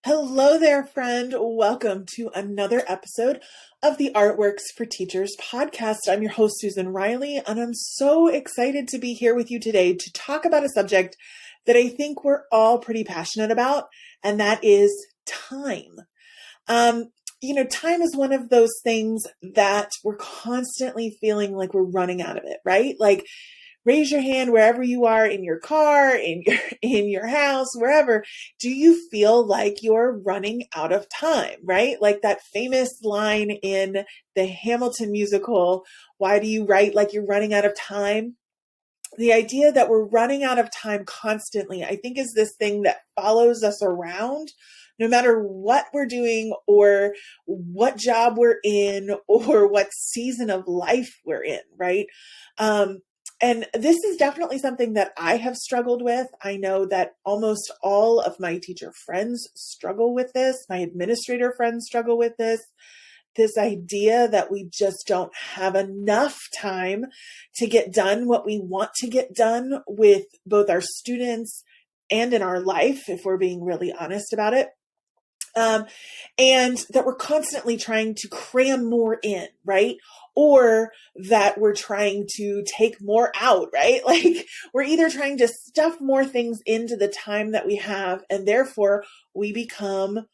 Hello there, friend. Welcome to another episode of the Artworks for Teachers podcast. I'm your host, Susan Riley, and I'm so excited to be here with you today to talk about a subject that I think we're all pretty passionate about, and that is time. Time is one of those things that we're constantly feeling like we're running out of it, right? Like, raise your hand wherever you are in your car, in your house, wherever. Do you feel like you're running out of time, right? Like that famous line in the Hamilton musical, "Why do you write like you're running out of time?" The idea that we're running out of time constantly, I think, is this thing that follows us around no matter what we're doing or what job we're in or what season of life we're in, right? And this is definitely something that I have struggled with. I know that almost all of my teacher friends struggle with this. My administrator friends struggle with this idea that we just don't have enough time to get done what we want to get done with both our students and in our life, if we're being really honest about it. And that we're constantly trying to cram more in, right? Or that we're trying to take more out, right? Like we're either trying to stuff more things into the time that we have, and therefore we become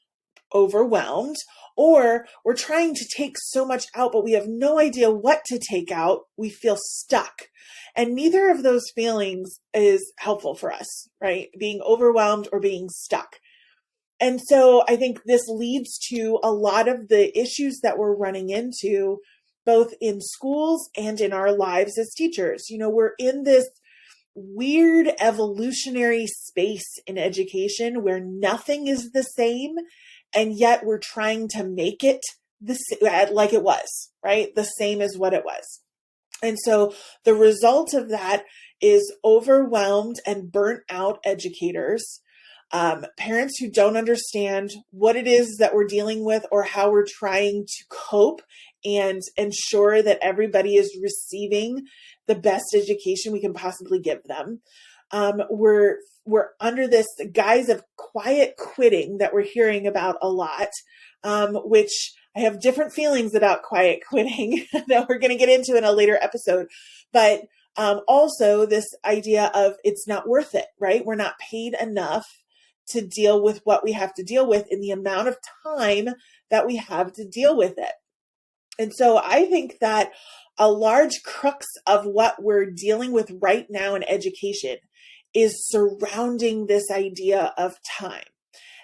overwhelmed, or we're trying to take so much out, but we have no idea what to take out. We feel stuck. And neither of those feelings is helpful for us, right? Being overwhelmed or being stuck. And so I think this leads to a lot of the issues that we're running into, both in schools and in our lives as teachers. We're in this weird evolutionary space in education where nothing is the same, and yet we're trying to make it like it was, right? The same as what it was. And so the result of that is overwhelmed and burnt out educators, parents who don't understand what it is that we're dealing with or how we're trying to cope and ensure that everybody is receiving the best education we can possibly give them. We're under this guise of quiet quitting that we're hearing about a lot, which I have different feelings about quiet quitting that we're going to get into in a later episode. But also this idea of it's not worth it, right? We're not paid enough to deal with what we have to deal with in the amount of time that we have to deal with it. And so I think that a large crux of what we're dealing with right now in education is surrounding this idea of time.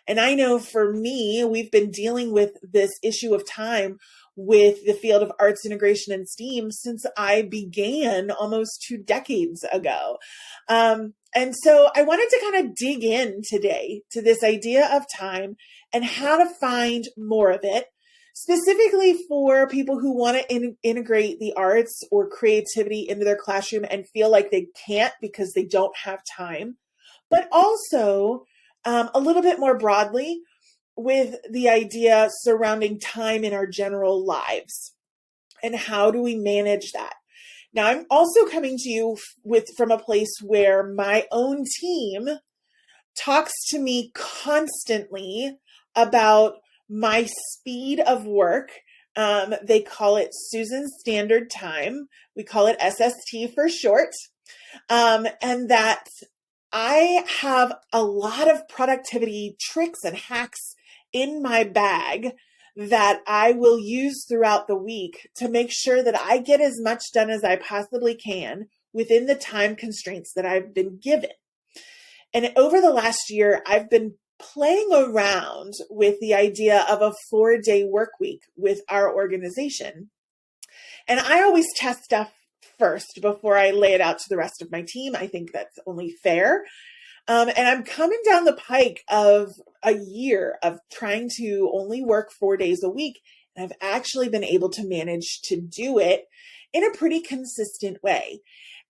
And I know for me, we've been dealing with this issue of time with the field of arts integration and STEAM since I began almost 2 decades ago. And so I wanted to kind of dig in today to this idea of time and how to find more of it, specifically for people who want to integrate the arts or creativity into their classroom and feel like they can't because they don't have time, but also a little bit more broadly with the idea surrounding time in our general lives and how do we manage that. Now, I'm also coming to you from a place where my own team talks to me constantly about my speed of work. They call it Susan's Standard Time. We call it SST for short. And that I have a lot of productivity tricks and hacks in my bag that I will use throughout the week to make sure that I get as much done as I possibly can within the time constraints that I've been given. And over the last year, I've been playing around with the idea of a 4-day work week with our organization. And I always test stuff first before I lay it out to the rest of my team. I think that's only fair. And I'm coming down the pike of a year of trying to only work 4 days a week. And I've actually been able to manage to do it in a pretty consistent way.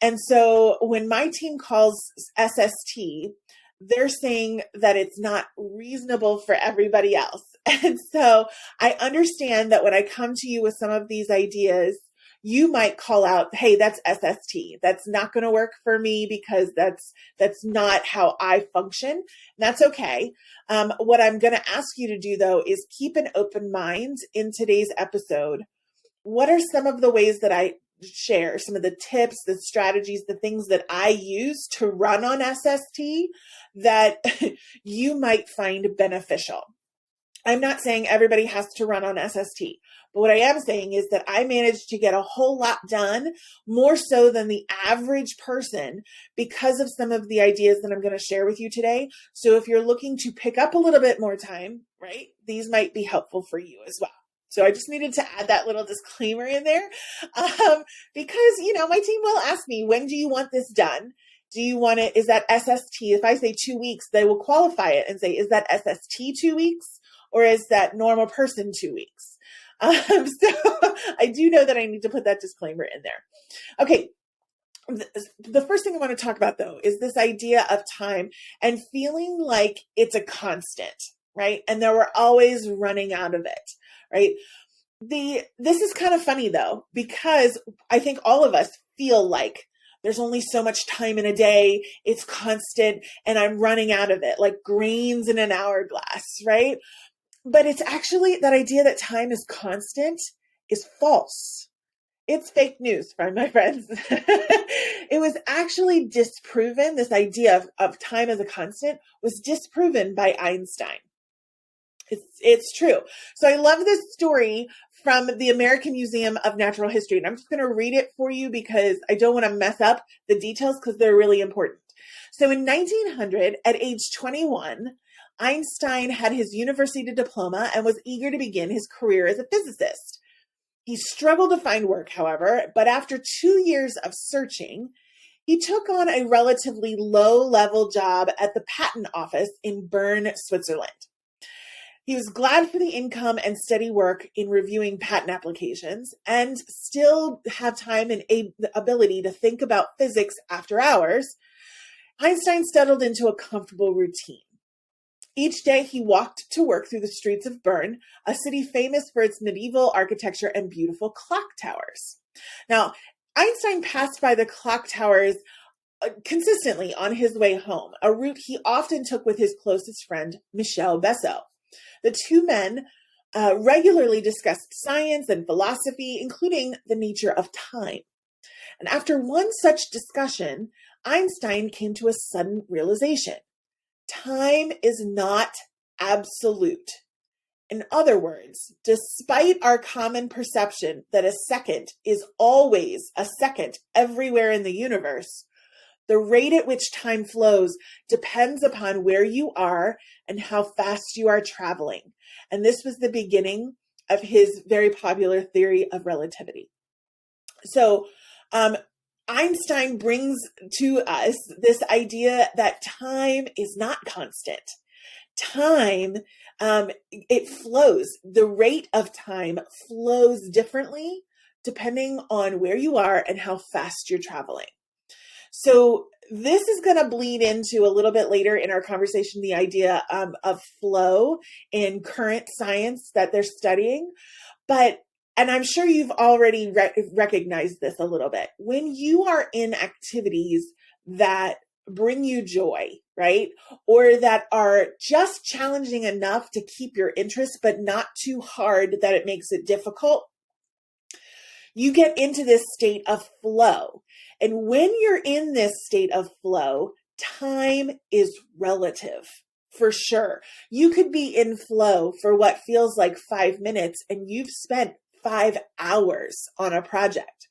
And so when my team calls SST, they're saying that it's not reasonable for everybody else. And so I understand that when I come to you with some of these ideas, you might call out, hey, that's SST. That's not going to work for me because that's not how I function. And that's okay. What I'm going to ask you to do though is keep an open mind in today's episode. What are some of the ways that I share, some of the tips, the strategies, the things that I use to run on SST that you might find beneficial? I'm not saying everybody has to run on SST, but what I am saying is that I managed to get a whole lot done, more so than the average person, because of some of the ideas that I'm going to share with you today. So if you're looking to pick up a little bit more time, right, these might be helpful for you as well. So I just needed to add that little disclaimer in there because, my team will ask me, when do you want this done? Do you want it? Is that SST? If I say 2 weeks, they will qualify it and say, is that SST 2 weeks? Or is that normal person 2 weeks? So I do know that I need to put that disclaimer in there. Okay. The first thing I want to talk about though, is this idea of time and feeling like it's a constant, right? And that we're always running out of it, right? This is kind of funny though, because I think all of us feel like there's only so much time in a day. It's constant and I'm running out of it, like grains in an hourglass, right? But it's actually that idea that time is constant is false. It's fake news, my friends. It was actually disproven. This idea of time as a constant was disproven by Einstein. It's true. So I love this story from the American Museum of Natural History. And I'm just going to read it for you because I don't want to mess up the details because they're really important. So in 1900, at age 21, Einstein had his university diploma and was eager to begin his career as a physicist. He struggled to find work, however, but after 2 years of searching, he took on a relatively low-level job at the patent office in Bern, Switzerland. He was glad for the income and steady work in reviewing patent applications and still have time and the ability to think about physics after hours. Einstein settled into a comfortable routine. Each day he walked to work through the streets of Bern, a city famous for its medieval architecture and beautiful clock towers. Now, Einstein passed by the clock towers consistently on his way home, a route he often took with his closest friend, Michel Bessel. The two men regularly discussed science and philosophy, including the nature of time. And after one such discussion, Einstein came to a sudden realization. Time is not absolute. In other words, despite our common perception that a second is always a second everywhere in the universe, the rate at which time flows depends upon where you are and how fast you are traveling. And this was the beginning of his very popular theory of relativity. So, Einstein brings to us this idea that time is not constant. Time, it flows. The rate of time flows differently depending on where you are and how fast you're traveling. So this is going to bleed into a little bit later in our conversation, the idea of flow in current science that they're studying. And I'm sure you've already recognized this a little bit. When you are in activities that bring you joy, right? Or that are just challenging enough to keep your interest, but not too hard that it makes it difficult, you get into this state of flow. And when you're in this state of flow, time is relative. For sure. You could be in flow for what feels like 5 minutes and you've spent 5 hours on a project.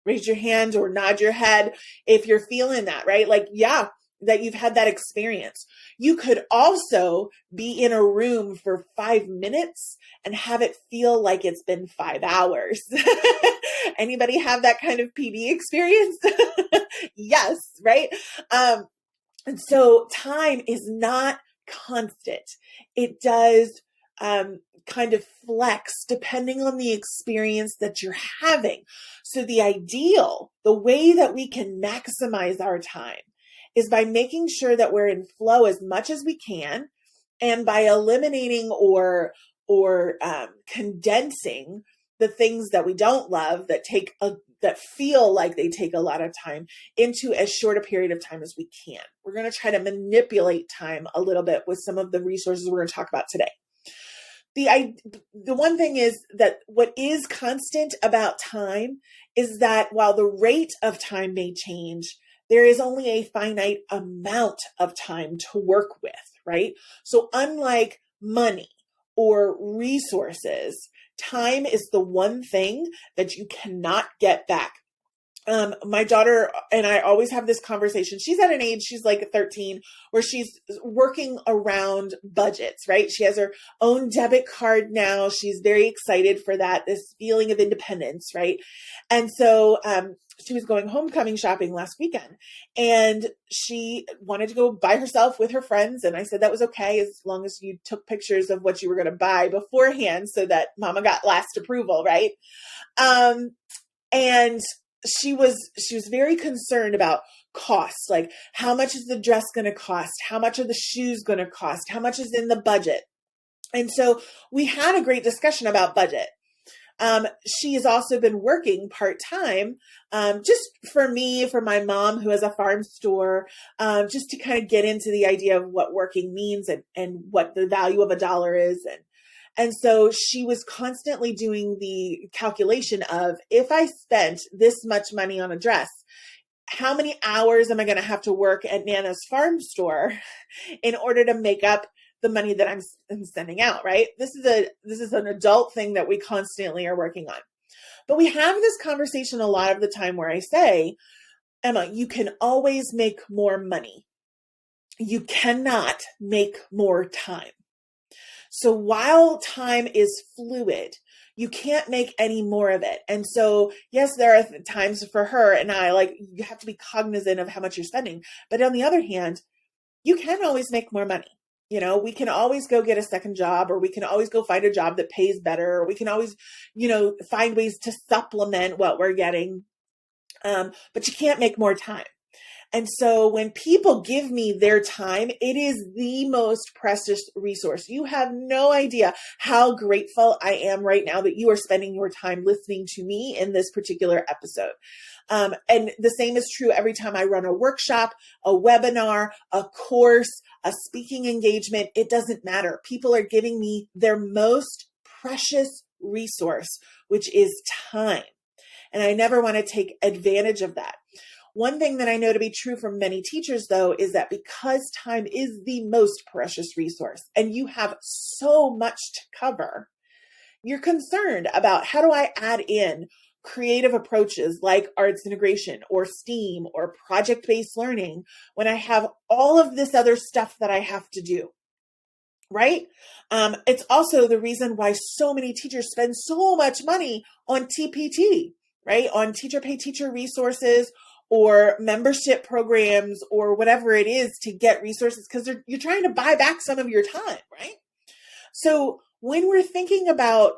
Raise your hand or nod your head if you're feeling that, right? Like, yeah, that you've had that experience. You could also be in a room for 5 minutes and have it feel like it's been 5 hours. Anybody have that kind of PD experience? Yes, right? And so time is not constant. It does kind of flex depending on the experience that you're having. So the ideal, the way that we can maximize our time is by making sure that we're in flow as much as we can, and by eliminating or condensing the things that we don't love that feel like they take a lot of time into as short a period of time as we can. We're going to try to manipulate time a little bit with some of the resources we're going to talk about today. The one thing is that what is constant about time is that while the rate of time may change, there is only a finite amount of time to work with, right? So unlike money or resources, time is the one thing that you cannot get back. My daughter and I always have this conversation. She's at an age, she's like 13, where she's working around budgets, right? She has her own debit card now. She's very excited for that, this feeling of independence, right? And so, she was going homecoming shopping last weekend, and she wanted to go by herself with her friends. And I said that was okay as long as you took pictures of what you were going to buy beforehand so that mama got last approval, right? And she was very concerned about costs, like how much is the dress going to cost? How much are the shoes going to cost? How much is in the budget? And so we had a great discussion about budget. She has also been working part-time, just for me, for my mom who has a farm store, just to kind of get into the idea of what working means and what the value of a dollar is. And so she was constantly doing the calculation of, if I spent this much money on a dress, how many hours am I going to have to work at Nana's farm store in order to make up the money that I'm sending out, right? This is an adult thing that we constantly are working on. But we have this conversation a lot of the time where I say, Emma, you can always make more money. You cannot make more time. So while time is fluid, you can't make any more of it. And so, yes, there are times for her and I, like, you have to be cognizant of how much you're spending. But on the other hand, you can always make more money. You know, we can always go get a second job, or we can always go find a job that pays better, or we can always, find ways to supplement what we're getting. But you can't make more time. And so when people give me their time, it is the most precious resource. You have no idea how grateful I am right now that you are spending your time listening to me in this particular episode. And the same is true every time I run a workshop, a webinar, a course, a speaking engagement. It doesn't matter. People are giving me their most precious resource, which is time. And I never want to take advantage of that. One thing that I know to be true for many teachers, though, is that because time is the most precious resource and you have so much to cover, you're concerned about, how do I add in creative approaches like arts integration or STEAM or project-based learning when I have all of this other stuff that I have to do, right? It's also the reason why so many teachers spend so much money on TPT, right? On teacher pay teacher resources or membership programs or whatever it is to get resources, because you're trying to buy back some of your time, right? So when we're thinking about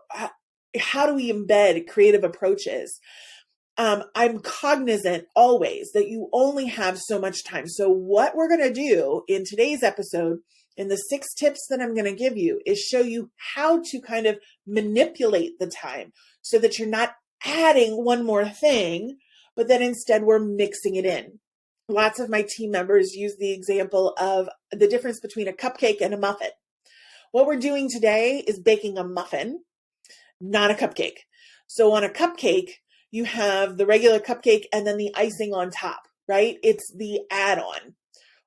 how do we embed creative approaches, I'm cognizant always that you only have so much time. So what we're going to do in today's episode, in the 6 tips that I'm going to give you, is show you how to kind of manipulate the time so that you're not adding one more thing, but that instead we're mixing it in. Lots of my team members use the example of the difference between a cupcake and a muffin. What we're doing today is baking a muffin, not a cupcake. So on a cupcake, you have the regular cupcake and then the icing on top, right? It's the add-on.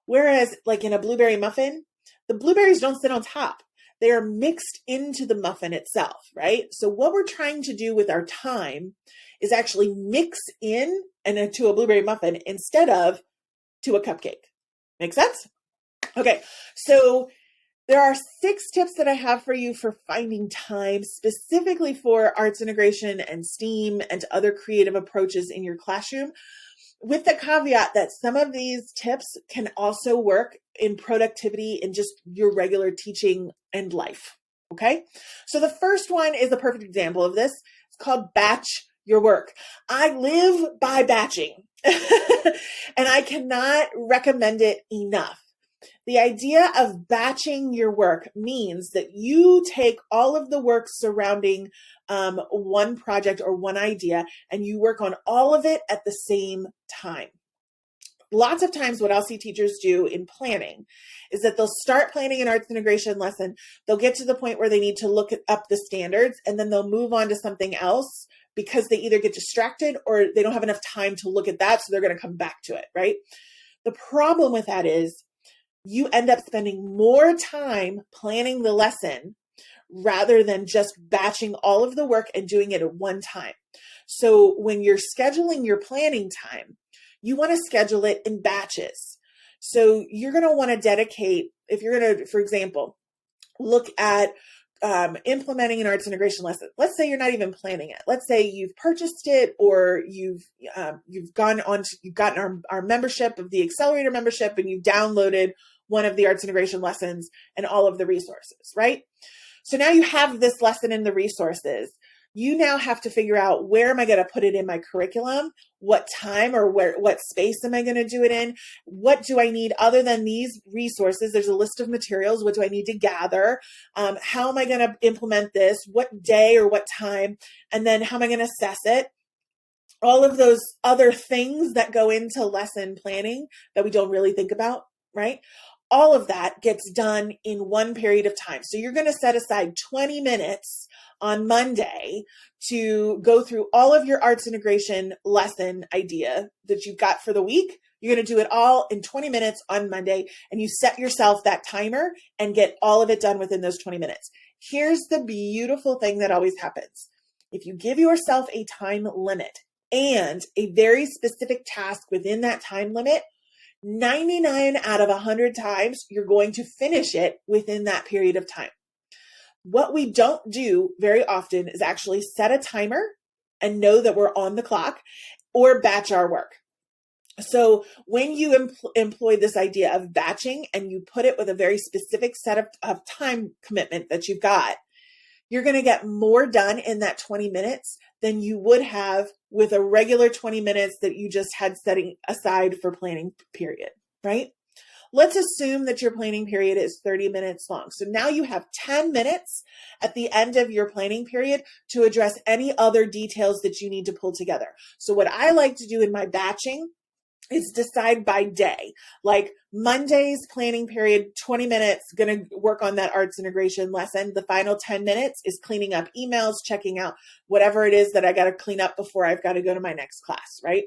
Whereas like in a blueberry muffin, the blueberries don't sit on top. They are mixed into the muffin itself, right? So what we're trying to do with our time is actually mix in and to a blueberry muffin instead of to a cupcake. Make sense? Okay, so there are 6 tips that I have for you for finding time specifically for arts integration and STEAM and other creative approaches in your classroom, with the caveat that some of these tips can also work in productivity in just your regular teaching and life. Okay, so the first one is a perfect example of this. It's called batch your work. I live by batching and I cannot recommend it enough. The idea of batching your work means that you take all of the work surrounding one project or one idea and you work on all of it at the same time. Lots of times what I'll see teachers do in planning is that they'll start planning an arts integration lesson. They'll get to the point where they need to look up the standards, and then they'll move on to something else because they either get distracted or they don't have enough time to look at that. So they're going to come back to it, right? The problem with that is you end up spending more time planning the lesson rather than just batching all of the work and doing it at one time. So when you're scheduling your planning time, you want to schedule it in batches. So you're going to want to dedicate, if you're going to, for example, look at implementing an arts integration lesson. Let's say you're not even planning it. Let's say you've purchased it, or you've gotten our membership of the Accelerator membership, and you've downloaded one of the arts integration lessons and all of the resources, right? So now you have this lesson in the resources. You now have to figure out, where am I going to put it in my curriculum? What time or what space am I going to do it in? What do I need other than these resources? There's a list of materials. What do I need to gather? How am I going to implement this? What day or what time? And then how am I going to assess it? All of those other things that go into lesson planning that we don't really think about, right? All of that gets done in one period of time. So you're going to set aside 20 minutes on Monday to go through all of your arts integration lesson idea that you've got for the week. You're going to do it all in 20 minutes on Monday, and you set yourself that timer and get all of it done within those 20 minutes. Here's the beautiful thing that always happens. If you give yourself a time limit and a very specific task within that time limit, 99 out of 100 times, you're going to finish it within that period of time. What we don't do very often is actually set a timer and know that we're on the clock, or batch our work. So when you employ this idea of batching and you put it with a very specific set of time commitment that you've got, you're going to get more done in that 20 minutes than you would have with a regular 20 minutes that you just had setting aside for planning period, right? Let's assume that your planning period is 30 minutes long. So now you have 10 minutes at the end of your planning period to address any other details that you need to pull together. So what I like to do in my batching is decide by day. Like Monday's planning period, 20 minutes, going to work on that arts integration lesson. The final 10 minutes is cleaning up emails, checking out whatever it is that I got to clean up before I've got to go to my next class, right?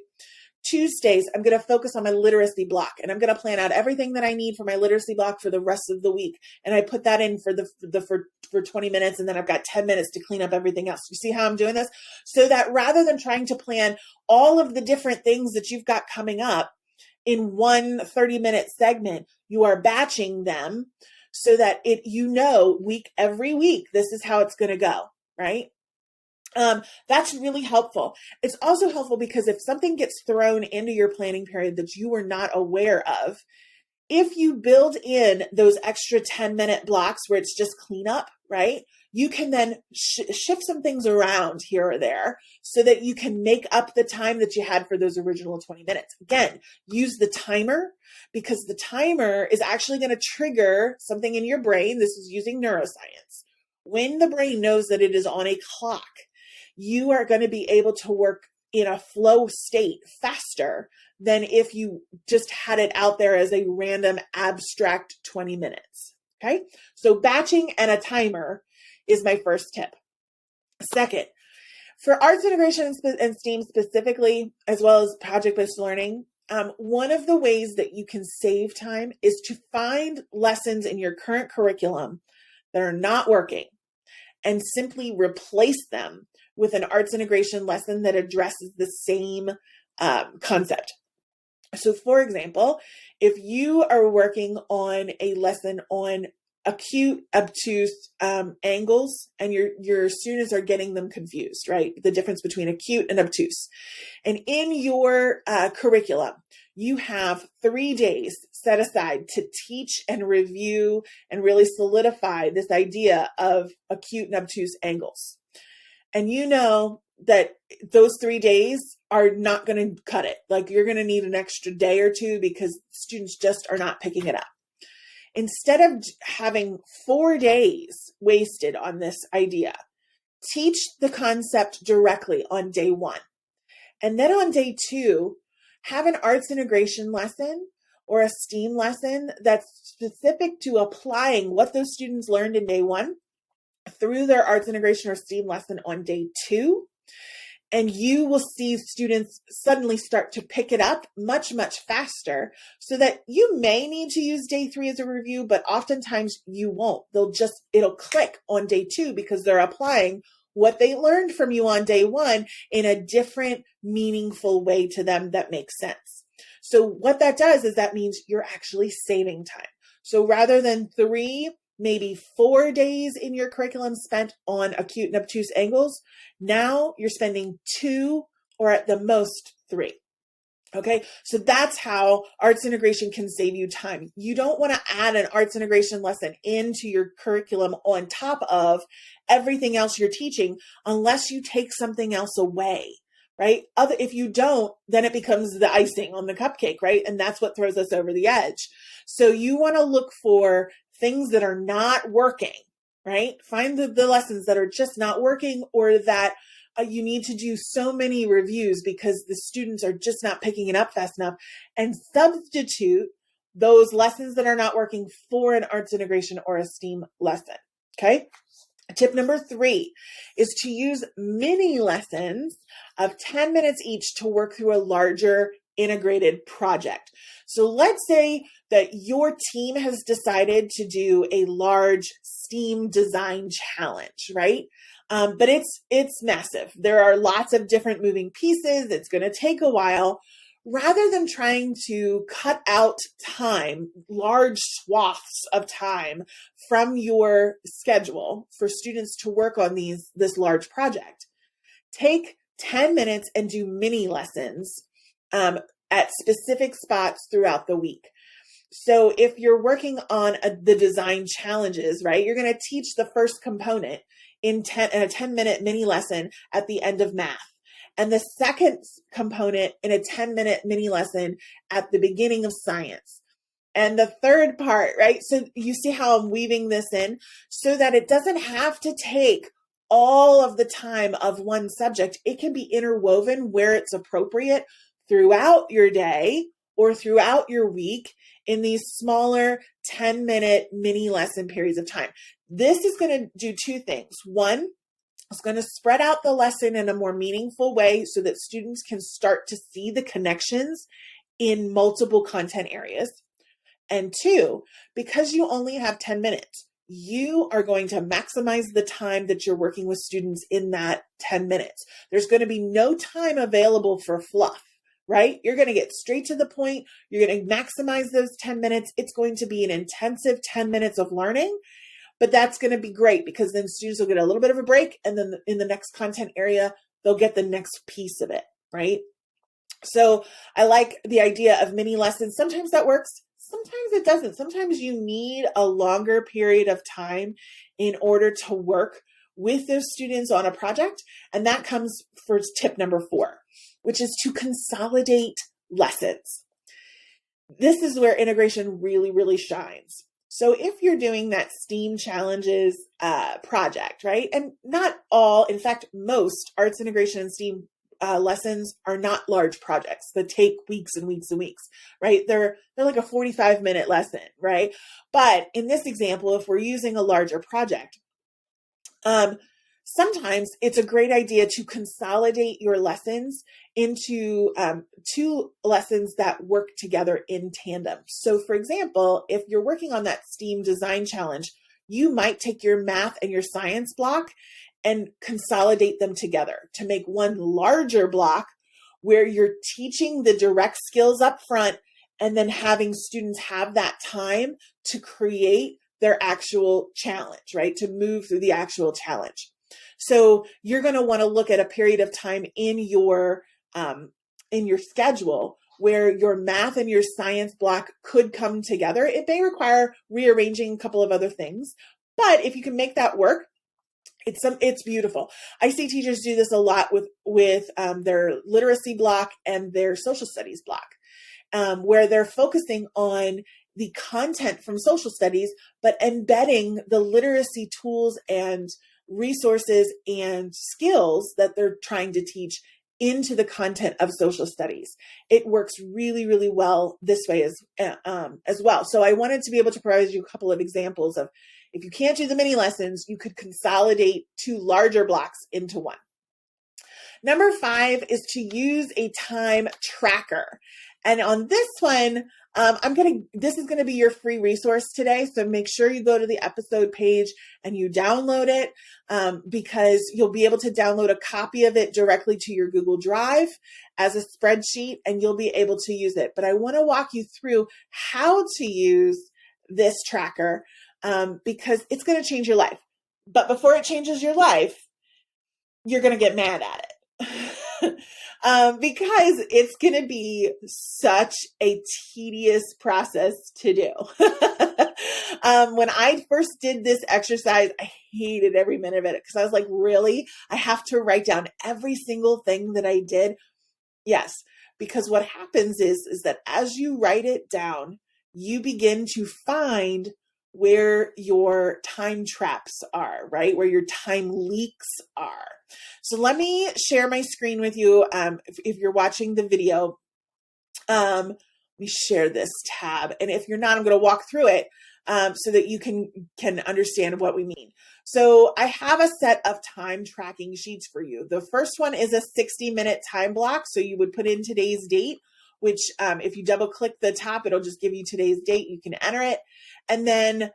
Tuesdays, I'm going to focus on my literacy block, and I'm going to plan out everything that I need for my literacy block for the rest of the week. And I put that in for 20 minutes, and then I've got 10 minutes to clean up everything else. You see how I'm doing this? So that rather than trying to plan all of the different things that you've got coming up in one 30-minute segment, you are batching them so that every week, this is how it's going to go, right? That's really helpful. It's also helpful because if something gets thrown into your planning period that you were not aware of, if you build in those extra 10-minute blocks where it's just cleanup, right? You can then shift some things around here or there so that you can make up the time that you had for those original 20 minutes. Again, use the timer, because the timer is actually going to trigger something in your brain. This is using neuroscience. When the brain knows that it is on a clock, you are going to be able to work in a flow state faster than if you just had it out there as a random abstract 20 minutes. Okay. So batching and a timer is my first tip. Second, for arts integration and STEAM specifically, as well as project-based learning, one of the ways that you can save time is to find lessons in your current curriculum that are not working and simply replace them with an arts integration lesson that addresses the same concept. So for example, if you are working on a lesson on acute, obtuse angles, and your students are getting them confused, right? The difference between acute and obtuse. And in your curriculum, you have 3 days set aside to teach and review and really solidify this idea of acute and obtuse angles. And you know that those 3 days are not going to cut it. Like, you're going to need an extra day or two because students just are not picking it up. instead of having 4 days wasted on this idea, teach the concept directly on day 1. And then on day 2, have an arts integration lesson or a STEAM lesson that's specific to applying what those students learned in day 1 through their arts integration or STEAM lesson on day 2. And you will see students suddenly start to pick it up much, much faster, so that you may need to use day 3 as a review, but oftentimes you won't. It'll click on day 2 because they're applying what they learned from you on day 1 in a different, meaningful way to them that makes sense. So what that does is that means you're actually saving time. So rather than 3, maybe 4 days in your curriculum spent on acute and obtuse angles, now you're spending 2 or at the most 3. Okay, so that's how arts integration can save you time. You don't want to add an arts integration lesson into your curriculum on top of everything else you're teaching unless you take something else away, right? If you don't, then it becomes the icing on the cupcake, right? And that's what throws us over the edge. So you want to look for things that are not working, right? Find the lessons that are just not working, or that you need to do so many reviews because the students are just not picking it up fast enough, and substitute those lessons that are not working for an arts integration or a STEAM lesson. Okay. Tip number 3 is to use mini lessons of 10 minutes each to work through a larger integrated project. So let's say that your team has decided to do a large STEAM design challenge, right? But it's massive. There are lots of different moving pieces. It's going to take a while. Rather than trying to cut out time, large swaths of time from your schedule for students to work on this large project, take 10 minutes and do mini lessons at specific spots throughout the week. So if you're working on the design challenges, right, you're going to teach the first component in a 10-minute mini lesson at the end of math, and the second component in a 10-minute mini lesson at the beginning of science, and the third part, right? So you see how I'm weaving this in so that it doesn't have to take all of the time of one subject. It can be interwoven where it's appropriate throughout your day or throughout your week in these smaller 10-minute mini lesson periods of time. This is going to do 2 things. One, it's going to spread out the lesson in a more meaningful way so that students can start to see the connections in multiple content areas. And 2, because you only have 10 minutes, you are going to maximize the time that you're working with students in that 10 minutes. There's going to be no time available for fluff, right? You're going to get straight to the point. You're going to maximize those 10 minutes. It's going to be an intensive 10 minutes of learning. But that's going to be great because then students will get a little bit of a break, and then in the next content area, they'll get the next piece of it, right? So I like the idea of mini lessons. Sometimes that works. Sometimes it doesn't. Sometimes you need a longer period of time in order to work with those students on a project. And that comes for tip number 4, which is to consolidate lessons. This is where integration really, really shines. So if you're doing that STEAM challenges project, right? And not all, in fact, most arts integration and STEAM lessons are not large projects that take weeks and weeks and weeks, right? They're like a 45-minute lesson, right? But in this example, if we're using a larger project, sometimes it's a great idea to consolidate your lessons into 2 lessons that work together in tandem. So for example, if you're working on that STEAM design challenge, you might take your math and your science block and consolidate them together to make one larger block where you're teaching the direct skills up front and then having students have that time to create their actual challenge, right? To move through the actual challenge. So you're going to want to look at a period of time in your schedule where your math and your science block could come together. It may require rearranging a couple of other things, but if you can make that work, it's beautiful. I see teachers do this a lot with their literacy block and their social studies block, where they're focusing on the content from social studies, but embedding the literacy tools and resources and skills that they're trying to teach into the content of social studies. It works really, really well this way as well. So I wanted to be able to provide you a couple of examples of, if you can't do the mini lessons, you could consolidate 2 larger blocks into one. Number 5 is to use a time tracker. And on this one, this is going to be your free resource today. So make sure you go to the episode page and you download it, because you'll be able to download a copy of it directly to your Google Drive as a spreadsheet, and you'll be able to use it. But I want to walk you through how to use this tracker, because it's going to change your life. But before it changes your life, you're going to get mad at it. Because it's going to be such a tedious process to do. When I first did this exercise, I hated every minute of it, because I was like, really? I have to write down every single thing that I did? Yes, because what happens is that as you write it down, you begin to find where your time traps are, right? Where your time leaks are. So let me share my screen with you. If you're watching the video, let me share this tab. And if you're not, I'm going to walk through it so that you can understand what we mean. So I have a set of time tracking sheets for you. The first one is a 60-minute time block. So you would put in today's date, which if you double click the top, it'll just give you today's date. You can enter it. And then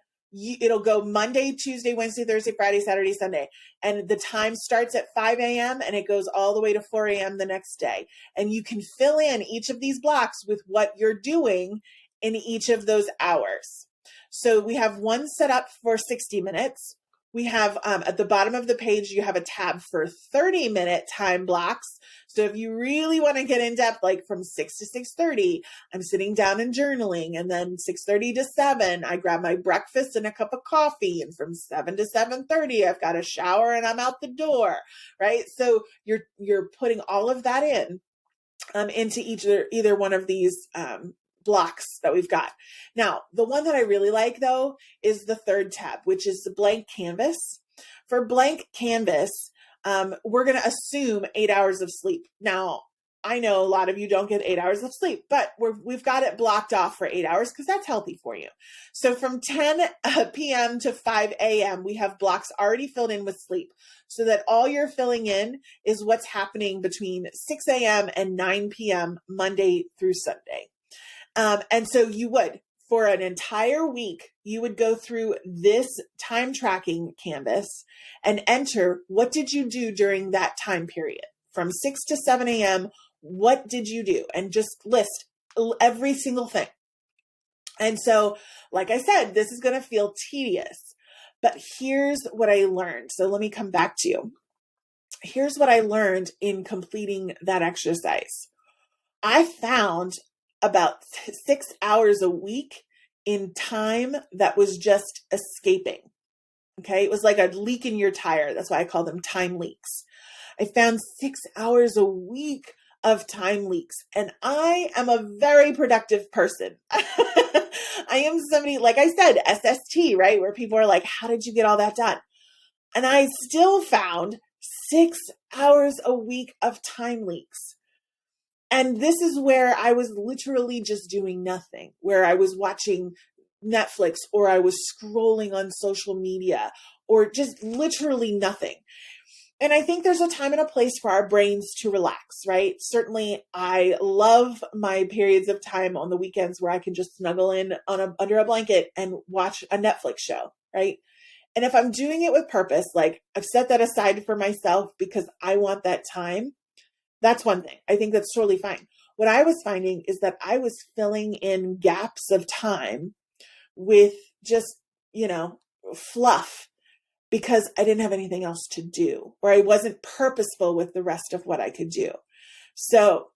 it'll go Monday, Tuesday, Wednesday, Thursday, Friday, Saturday, Sunday. And the time starts at 5 a.m. and it goes all the way to 4 a.m. the next day. And you can fill in each of these blocks with what you're doing in each of those hours. So we have one set up for 60 minutes. We have at the bottom of the page, you have a tab for 30-minute time blocks. So if you really want to get in depth, like from 6 to 6:30, I'm sitting down and journaling. And then 6:30 to 7, I grab my breakfast and a cup of coffee. And from 7 to 7:30, I've got a shower and I'm out the door, right? So you're putting all of that into either one of these blocks that we've got. Now, the one that I really like though is the third tab, which is the blank canvas. For blank canvas, we're going to assume 8 hours of sleep. Now, I know a lot of you don't get 8 hours of sleep, but we've got it blocked off for 8 hours because that's healthy for you. So from 10 p.m. to 5 a.m., we have blocks already filled in with sleep, so that all you're filling in is what's happening between 6 a.m. and 9 p.m. Monday through Sunday. And so you would, for an entire week, you would go through this time tracking canvas and enter what did you do during that time period from 6 to 7 a.m. What did you do? And just list every single thing. And so, like I said, this is going to feel tedious, but here's what I learned. So let me come back to you. Here's what I learned in completing that exercise. I found about 6 hours a week in time that was just escaping. Okay. It was like a leak in your tire. That's why I call them time leaks. I found 6 hours a week of time leaks, and I am a very productive person. I am somebody, like I said, SST, right? Where people are like, how did you get all that done? And I still found 6 hours a week of time leaks. And this is where I was literally just doing nothing, where I was watching Netflix or I was scrolling on social media or just literally nothing. And I think there's a time and a place for our brains to relax, right? Certainly, I love my periods of time on the weekends where I can just snuggle in under a blanket and watch a Netflix show, right? And if I'm doing it with purpose, like I've set that aside for myself because I want that time, that's one thing. I think that's totally fine. What I was finding is that I was filling in gaps of time with just, fluff because I didn't have anything else to do, or I wasn't purposeful with the rest of what I could do. So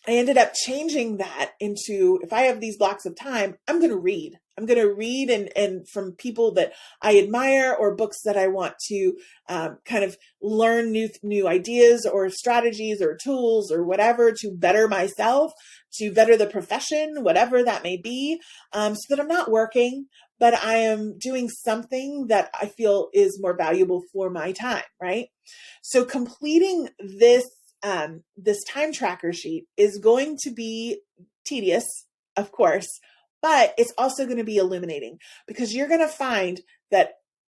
I ended up changing that into, if I have these blocks of time, I'm going to read. I'm going to read and from people that I admire or books that I want to kind of learn new ideas or strategies or tools or whatever to better myself, to better the profession, whatever that may be, so that I'm not working, but I am doing something that I feel is more valuable for my time, right? So completing this time tracker sheet is going to be tedious, of course, but it's also going to be illuminating, because you're going to find that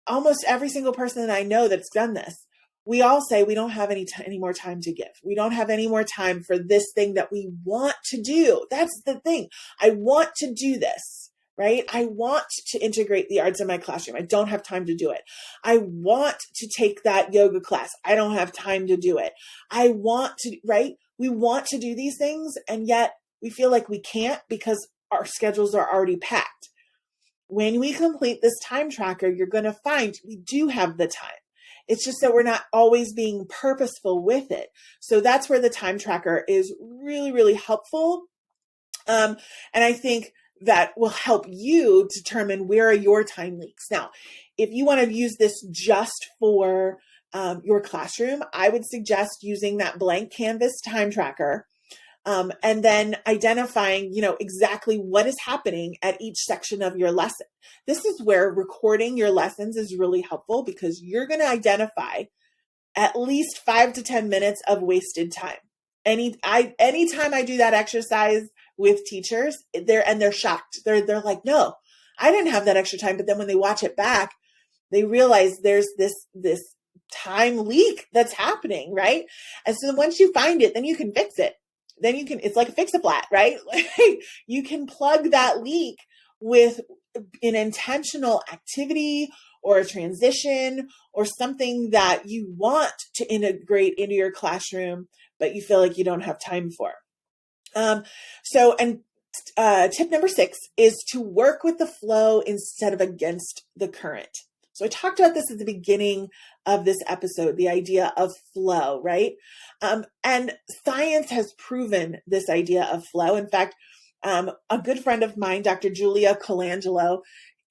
almost every single person that I know that's done this, we all say we don't have any more time to give. We don't have any more time for this thing that we want to do. That's the thing. I want to do this, right? I want to integrate the arts in my classroom. I don't have time to do it. I want to take that yoga class. I don't have time to do it. I want to, right? We want to do these things, and yet we feel like we can't because our schedules are already packed. When we complete this time tracker, you're going to find we do have the time. It's just that we're not always being purposeful with it. So that's where the time tracker is really, really helpful. And I think that will help you determine where are your time leaks. Now, if you want to use this just for your classroom, I would suggest using that blank canvas time tracker. And then identifying, exactly what is happening at each section of your lesson. This is where recording your lessons is really helpful, because you're going to identify at least 5 to 10 minutes of wasted time. Anytime I do that exercise with teachers, they're shocked. They're like, no, I didn't have that extra time. But then when they watch it back, they realize there's this time leak that's happening, right? And so once you find it, then you can fix it. Then it's like a fix-a-flat, right? You can plug that leak with an intentional activity or a transition or something that you want to integrate into your classroom, but you feel like you don't have time for. Tip number 6 is to work with the flow instead of against the current. So I talked about this at the beginning of this episode, the idea of flow, right? And science has proven this idea of flow. In fact, a good friend of mine, Dr. Julia Colangelo,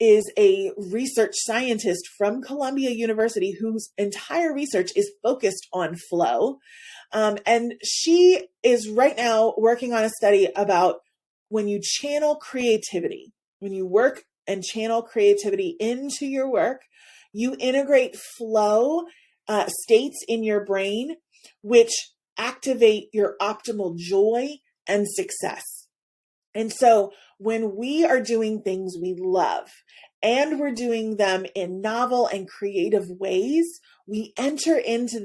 is a research scientist from Columbia University whose entire research is focused on flow. And she is right now working on a study about when you channel creativity, when you work and channel creativity into your work, you integrate flow states in your brain, which activate your optimal joy and success. And so when we are doing things we love and we're doing them in novel and creative ways, we enter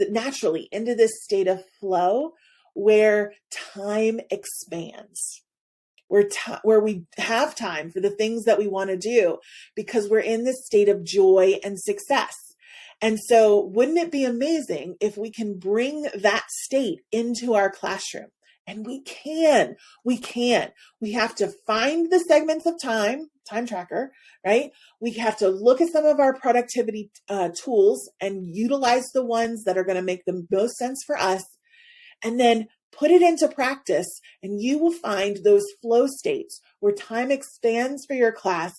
naturally into this state of flow where time expands. Where we have time for the things that we want to do because we're in this state of joy and success. And so wouldn't it be amazing if we can bring that state into our classroom? And we can. We have to find the segments of time tracker, right? We have to look at some of our productivity tools and utilize the ones that are going to make the most sense for us. And then put it into practice, and you will find those flow states where time expands for your class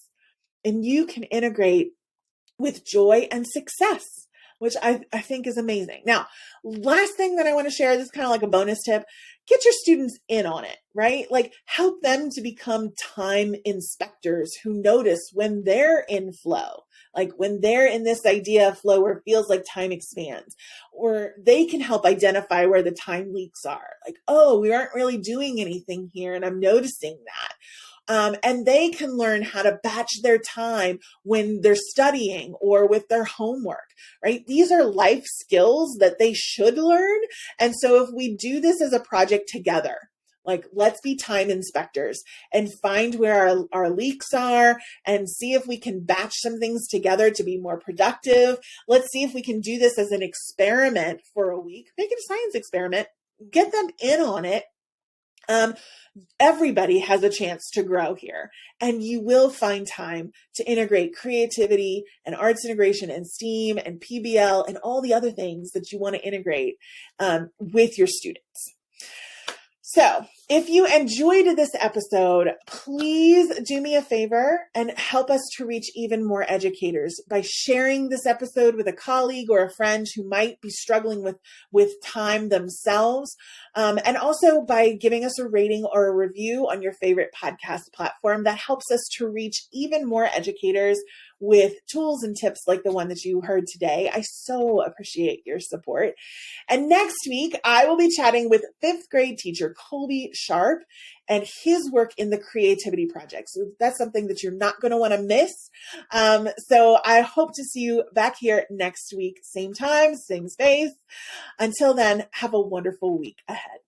and you can integrate with joy and success, which I think is amazing. Now, last thing that I want to share, this is kind of like a bonus tip, get your students in on it, right? Like help them to become time inspectors who notice when they're in flow, like when they're in this idea of flow where it feels like time expands, or they can help identify where the time leaks are. Like, oh, we aren't really doing anything here, and I'm noticing that. And they can learn how to batch their time when they're studying or with their homework, right? These are life skills that they should learn. And so if we do this as a project together, like let's be time inspectors and find where our leaks are and see if we can batch some things together to be more productive. Let's see if we can do this as an experiment for a week. Make it a science experiment. Get them in on it. Everybody has a chance to grow here, and you will find time to integrate creativity and arts integration and STEAM and PBL and all the other things that you want to integrate with your students. So If you enjoyed this episode, please do me a favor and help us to reach even more educators by sharing this episode with a colleague or a friend who might be struggling with time themselves. And also by giving us a rating or a review on your favorite podcast platform. That helps us to reach even more educators with tools and tips like the one that you heard today. I so appreciate your support. And next week, I will be chatting with 5th grade teacher Colby Sharp and his work in the Creativity Project. So that's something that you're not going to want to miss. So I hope to see you back here next week, same time, same space. Until then, have a wonderful week ahead.